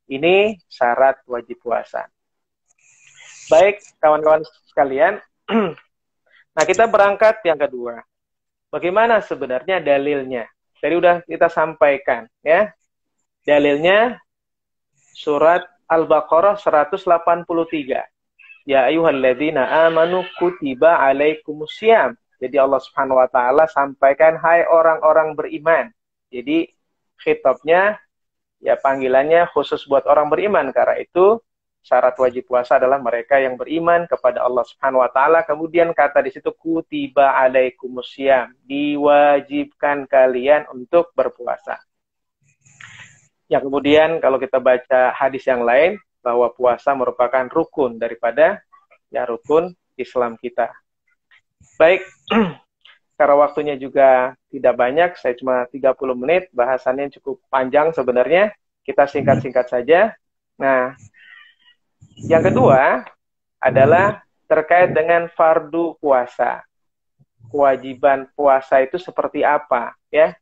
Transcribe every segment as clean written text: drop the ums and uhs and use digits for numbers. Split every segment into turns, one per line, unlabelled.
Ini syarat wajib puasa. Baik, kawan-kawan sekalian. Nah, kita berangkat yang kedua. Bagaimana sebenarnya dalilnya? Tadi udah kita sampaikan, ya. Dalilnya surat Al-Baqarah 183. Ya ayyuhalladzina amanu kutiba alaikumusiyam. Jadi Allah Subhanahu wa taala sampaikan, hai orang-orang beriman. Jadi khitabnya, ya panggilannya khusus buat orang beriman, karena itu syarat wajib puasa adalah mereka yang beriman kepada Allah Subhanahu wa taala. Kemudian kata di situ kutiba alaikumusiyam, diwajibkan kalian untuk berpuasa. Yang kemudian kalau kita baca hadis yang lain, bahwa puasa merupakan rukun daripada rukun Islam kita. Baik, karena waktunya juga tidak banyak, saya cuma 30 menit, bahasannya cukup panjang sebenarnya, kita singkat-singkat saja. Nah, yang kedua adalah terkait dengan fardu puasa. Kewajiban puasa itu seperti apa, ya?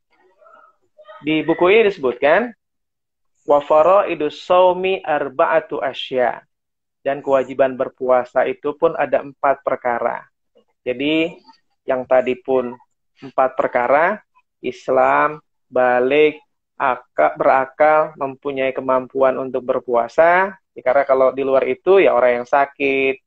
Di buku ini disebutkan wa fara'idus shaumi arba'atu asya. Dan kewajiban berpuasa itu pun ada 4 perkara. Jadi yang tadi pun 4 perkara, Islam, balik, berakal, mempunyai kemampuan untuk berpuasa. Karena kalau di luar itu ya orang yang sakit,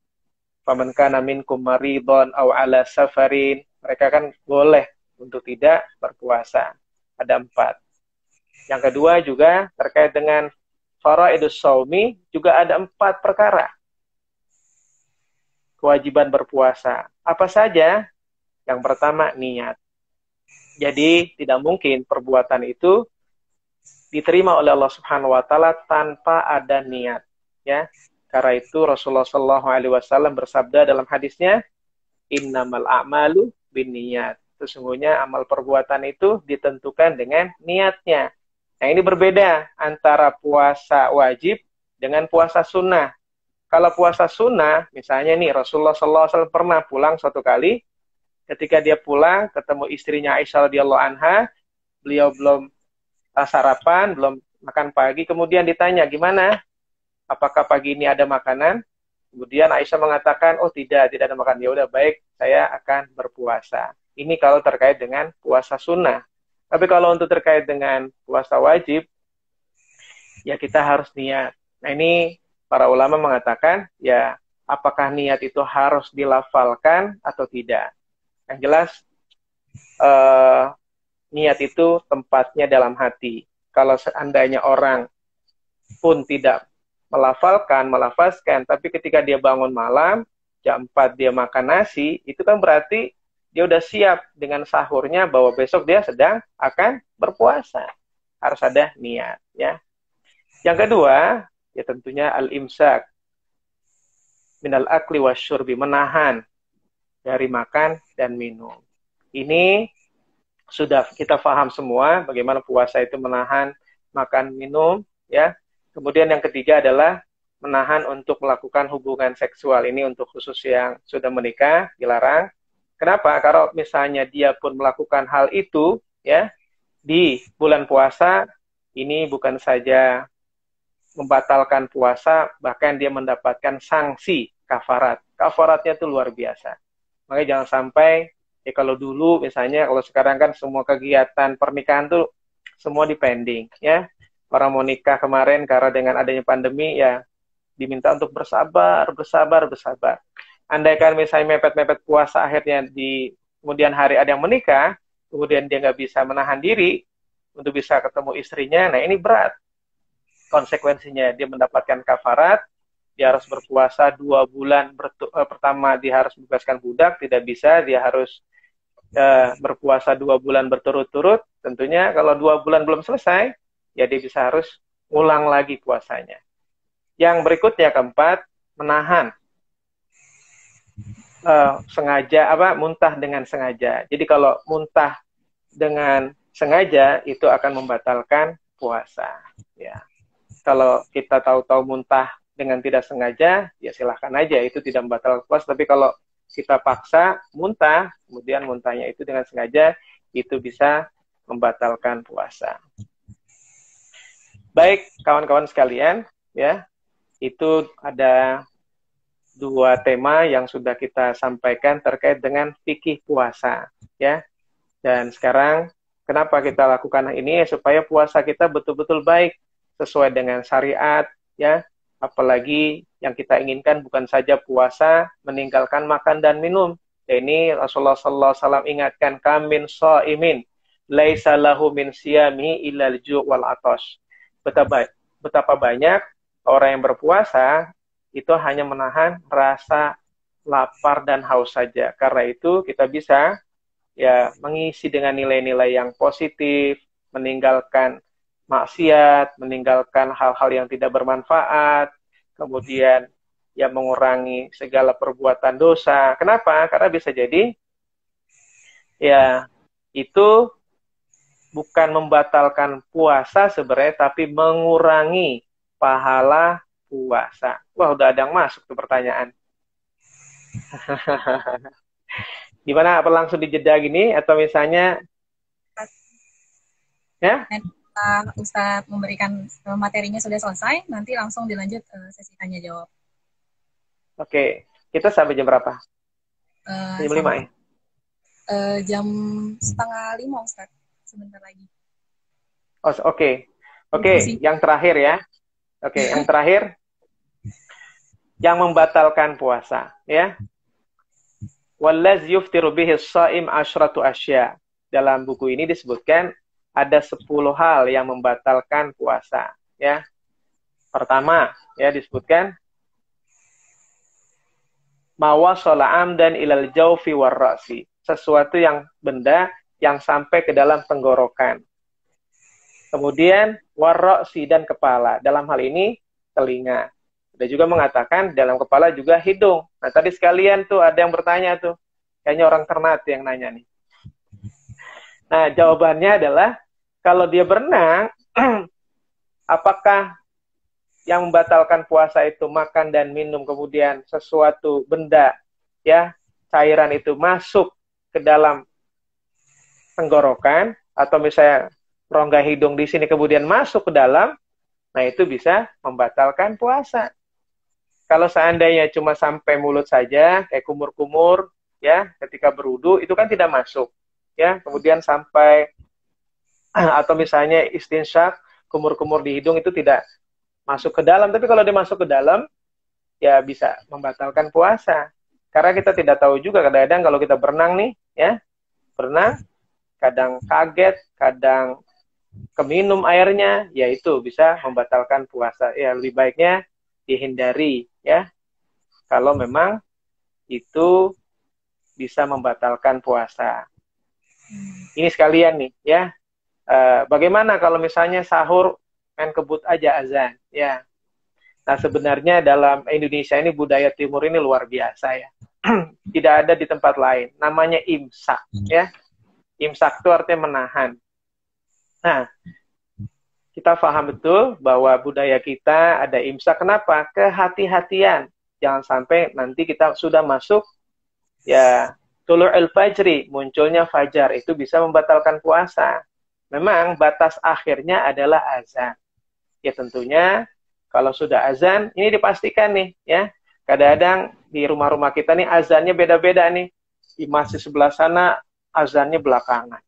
faman kana minkum maridon aw ala safarin, mereka kan boleh untuk tidak berpuasa. Ada 4. Yang kedua juga terkait dengan faraidus shaumi, juga ada 4 perkara kewajiban berpuasa. Apa saja? Yang pertama, niat. Jadi tidak mungkin perbuatan itu diterima oleh Allah Subhanahu wa taala tanpa ada niat, ya. Karena itu Rasulullah SAW bersabda dalam hadisnya, innamal a'malu binniyat. Sesungguhnya amal perbuatan itu ditentukan dengan niatnya. Nah, ini berbeda antara puasa wajib dengan puasa sunnah. Kalau puasa sunnah, misalnya nih, Rasulullah SAW pernah pulang suatu kali, ketika dia pulang, ketemu istrinya Aisyah radhiyallahu anha, beliau belum sarapan, belum makan pagi, kemudian ditanya, gimana? Apakah pagi ini ada makanan? Kemudian Aisyah mengatakan, oh tidak ada makanan. Ya udah, baik, saya akan berpuasa. Ini kalau terkait dengan puasa sunnah. Tapi kalau untuk terkait dengan puasa wajib, ya kita harus niat. Nah, ini para ulama mengatakan, ya apakah niat itu harus dilafalkan atau tidak. Yang jelas, niat itu tempatnya dalam hati. Kalau seandainya orang pun tidak melafazkan, tapi ketika dia bangun malam, jam 4 dia makan nasi, itu kan berarti dia udah siap dengan sahurnya bahwa besok dia sedang akan berpuasa. Harus ada niat, ya. Yang kedua, ya tentunya al-imsak minal akli wasyurbi, menahan dari makan dan minum. Ini sudah kita paham semua bagaimana puasa itu menahan makan minum, ya. Kemudian yang ketiga adalah menahan untuk melakukan hubungan seksual. Ini untuk khusus yang sudah menikah, dilarang. Kenapa? Kalau misalnya dia pun melakukan hal itu, ya, di bulan puasa, ini bukan saja membatalkan puasa, bahkan dia mendapatkan sanksi kafarat. Kafaratnya itu luar biasa. Makanya jangan sampai, ya kalau dulu misalnya, kalau sekarang kan semua kegiatan pernikahan tuh semua dipending, ya. Orang mau nikah kemarin karena dengan adanya pandemi, ya diminta untuk bersabar. Andaikan misalnya mepet-mepet puasa, akhirnya di kemudian hari ada yang menikah, kemudian dia nggak bisa menahan diri untuk bisa ketemu istrinya, nah ini berat. Konsekuensinya dia mendapatkan kafarat, dia harus berpuasa 2 bulan, pertama dia harus membebaskan budak, tidak bisa, dia harus berpuasa 2 bulan berturut-turut. Tentunya kalau 2 bulan belum selesai, ya dia bisa harus ulang lagi puasanya. Yang berikutnya, keempat, menahan sengaja, muntah dengan sengaja. Jadi kalau muntah dengan sengaja itu akan membatalkan puasa, ya. Kalau kita tahu-tahu muntah dengan tidak sengaja, ya silahkan aja, itu tidak membatalkan puasa. Tapi kalau kita paksa muntah, kemudian muntahnya itu dengan sengaja, itu bisa membatalkan puasa. Baik, kawan-kawan sekalian, ya, itu ada dua tema yang sudah kita sampaikan terkait dengan fikih puasa, ya. Dan sekarang kenapa kita lakukan ini? Supaya puasa kita betul-betul baik sesuai dengan syariat, ya. Apalagi yang kita inginkan bukan saja puasa, meninggalkan makan dan minum. Ini Rasulullah SAW ingatkan, kamin sha'imin laisa lahu min siyami illal ju' wal atash. Betapa banyak orang yang berpuasa itu hanya menahan rasa lapar dan haus saja. Karena itu kita bisa ya mengisi dengan nilai-nilai yang positif, meninggalkan maksiat, meninggalkan hal-hal yang tidak bermanfaat, kemudian ya mengurangi segala perbuatan dosa. Kenapa? Karena bisa jadi ya itu bukan membatalkan puasa sebenarnya, tapi mengurangi pahala puasa. Wah, udah ada yang masuk tuh pertanyaan. Gimana, apa langsung dijeda gini atau misalnya ya?
Ustadz memberikan materinya sudah selesai, nanti langsung dilanjut sesi tanya jawab.
Oke, kita sampai jam berapa? Jam 5 ya?
Jam 4:30 Ustadz, sebentar lagi.
Oh, oke. Oke, yang terakhir ya. Oke, yang terakhir yang membatalkan puasa, ya. Wallaz yuftiru bihi shaim asyratu asya. Dalam buku ini disebutkan ada 10 hal yang membatalkan puasa, ya. Pertama, ya disebutkan mawasala amdan ilal jawfi warrasi. Sesuatu yang benda yang sampai ke dalam tenggorokan. Kemudian warrasi dan kepala. Dalam hal ini telinga. Ada juga mengatakan dalam kepala juga hidung. Nah, tadi sekalian tuh ada yang bertanya tuh. Kayaknya orang Ternate yang nanya nih. Nah, jawabannya adalah kalau dia berenang, apakah yang membatalkan puasa itu makan dan minum, kemudian sesuatu benda, ya, cairan itu masuk ke dalam tenggorokan, atau misalnya rongga hidung di sini kemudian masuk ke dalam, nah itu bisa membatalkan puasa. Kalau seandainya cuma sampai mulut saja, kayak kumur-kumur, ya, ketika berwudu, itu kan tidak masuk, ya. Kemudian sampai, atau misalnya istinsyak, kumur-kumur di hidung itu tidak masuk ke dalam. Tapi kalau dia masuk ke dalam, ya bisa membatalkan puasa. Karena kita tidak tahu juga, kadang-kadang kalau kita berenang nih, ya, berenang, kadang kaget, kadang keminum airnya, ya itu bisa membatalkan puasa. Ya, lebih baiknya dihindari, ya, kalau memang itu bisa membatalkan puasa. Ini sekalian nih, ya, bagaimana kalau misalnya sahur main kebut aja azan, ya. Nah, sebenarnya dalam Indonesia ini, budaya timur ini luar biasa, ya. Tidak ada di tempat lain. Namanya imsak, ya. Imsak itu artinya menahan. Nah, kita paham betul bahwa budaya kita ada imsak. Kenapa? Kehati-hatian. Jangan sampai nanti kita sudah masuk, ya, tulu'ul fajri, munculnya fajar, itu bisa membatalkan puasa. Memang batas akhirnya adalah azan. Ya tentunya kalau sudah azan, ini dipastikan nih, ya. Kadang-kadang di rumah-rumah kita nih azannya beda-beda nih. Di masjid sebelah sana azannya belakangan.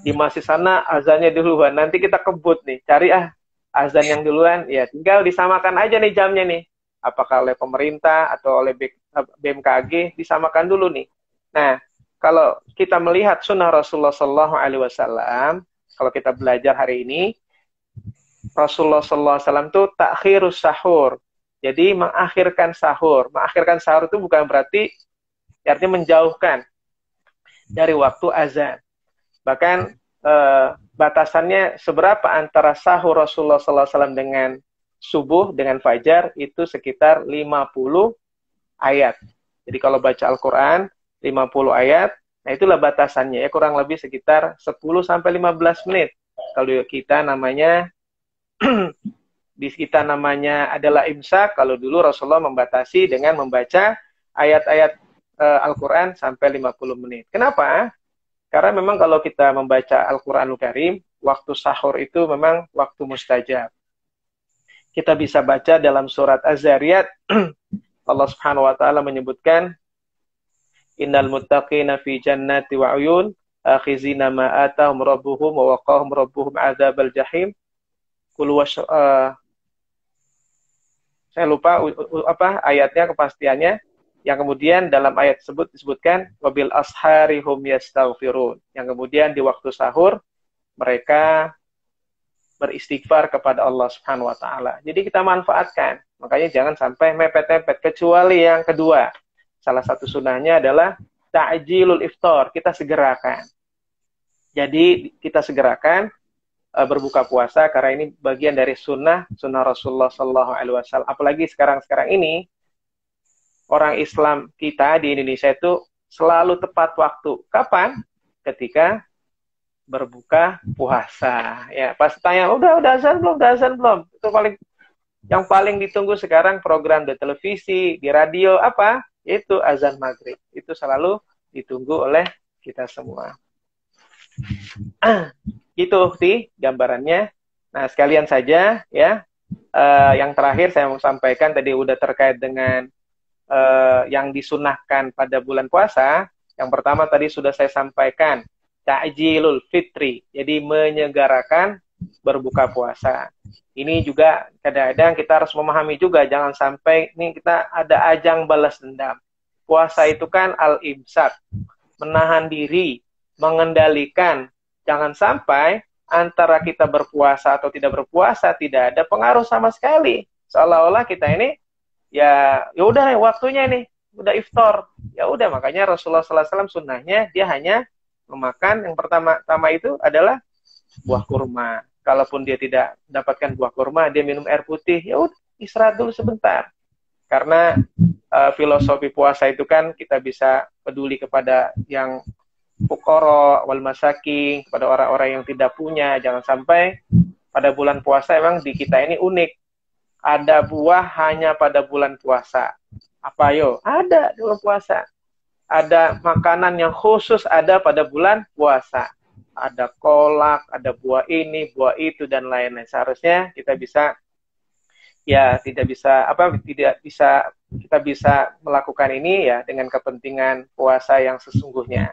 Di masjid sana azannya duluan. Nanti kita kebut nih, cari azan yang duluan, ya tinggal disamakan aja nih jamnya nih. Apakah oleh pemerintah atau oleh BMKG, disamakan dulu nih. Nah, kalau kita melihat sunnah Rasulullah SAW, kalau kita belajar hari ini, Rasulullah SAW itu takhirus sahur. Jadi mengakhirkan sahur. Mengakhirkan sahur itu bukan berarti artinya menjauhkan dari waktu azan. Bahkan batasannya seberapa antara sahur Rasulullah SAW dengan subuh, dengan fajar, itu sekitar 50 ayat. Jadi kalau baca Al-Quran, 50 ayat, nah itulah batasannya, ya, kurang lebih sekitar 10-15 menit. Kalau kita namanya di kita namanya adalah imsak, kalau dulu Rasulullah membatasi dengan membaca ayat-ayat Al-Quran sampai 50 menit. Kenapa? Karena memang kalau kita membaca Al-Quranul Karim, waktu sahur itu memang waktu mustajab. kita bisa baca dalam surat Az-Zariyat, Allah Subhanahu wa taala menyebutkan innal muttaqina fi jannati wa uyun akhizina ma atahum rabbuhum wa waqahum rabbuhum adzabal jahim. Saya lupa apa ayatnya, kepastiannya, yang kemudian dalam ayat tersebut disebutkan wabil ashari hum yastaghfirun, yang kemudian di waktu sahur mereka beristighfar kepada Allah Subhanahu wa taala. Jadi kita manfaatkan. Makanya jangan sampai mepet-mepet, kecuali yang kedua. Salah satu sunnahnya adalah ta'jilul iftar, kita segerakan. Jadi kita segerakan berbuka puasa, karena ini bagian dari sunnah Rasulullah SAW. Apalagi sekarang ini orang Islam kita di Indonesia itu selalu tepat waktu. Kapan? Ketika berbuka puasa. Ya, pas tanya, udah azan belum? Itu yang paling ditunggu sekarang program di televisi, di radio apa? Itu azan maghrib. Itu selalu ditunggu oleh kita semua. Gitu sih gambarannya. Nah, sekalian saja ya. Yang terakhir saya mau sampaikan tadi udah terkait dengan yang disunahkan pada bulan puasa. Yang pertama tadi sudah saya sampaikan, ta'jilul fitri, jadi menyegerakan berbuka puasa. Ini juga kadang-kadang kita harus memahami juga, jangan sampai ini kita ada ajang balas dendam. Puasa itu kan al-imsak, menahan diri, mengendalikan. Jangan sampai antara kita berpuasa atau tidak berpuasa tidak ada pengaruh sama sekali. Seolah-olah kita ini ya udah waktunya nih, udah iftar. Ya udah, makanya Rasulullah SAW sunnahnya dia hanya memakan yang pertama itu adalah buah kurma. Kalaupun dia tidak dapatkan buah kurma, dia minum air putih. Ya udah, istirahat dulu sebentar. Karena filosofi puasa itu kan kita bisa peduli kepada yang fuqara wal masakin, kepada orang-orang yang tidak punya. Jangan sampai pada bulan puasa emang di kita ini unik. Ada buah hanya pada bulan puasa. Apa yo? Ada di bulan puasa. Ada makanan yang khusus ada pada bulan puasa. Ada kolak, ada buah ini, buah itu, dan lain-lain. Seharusnya kita bisa, ya kita bisa melakukan ini ya dengan kepentingan puasa yang sesungguhnya.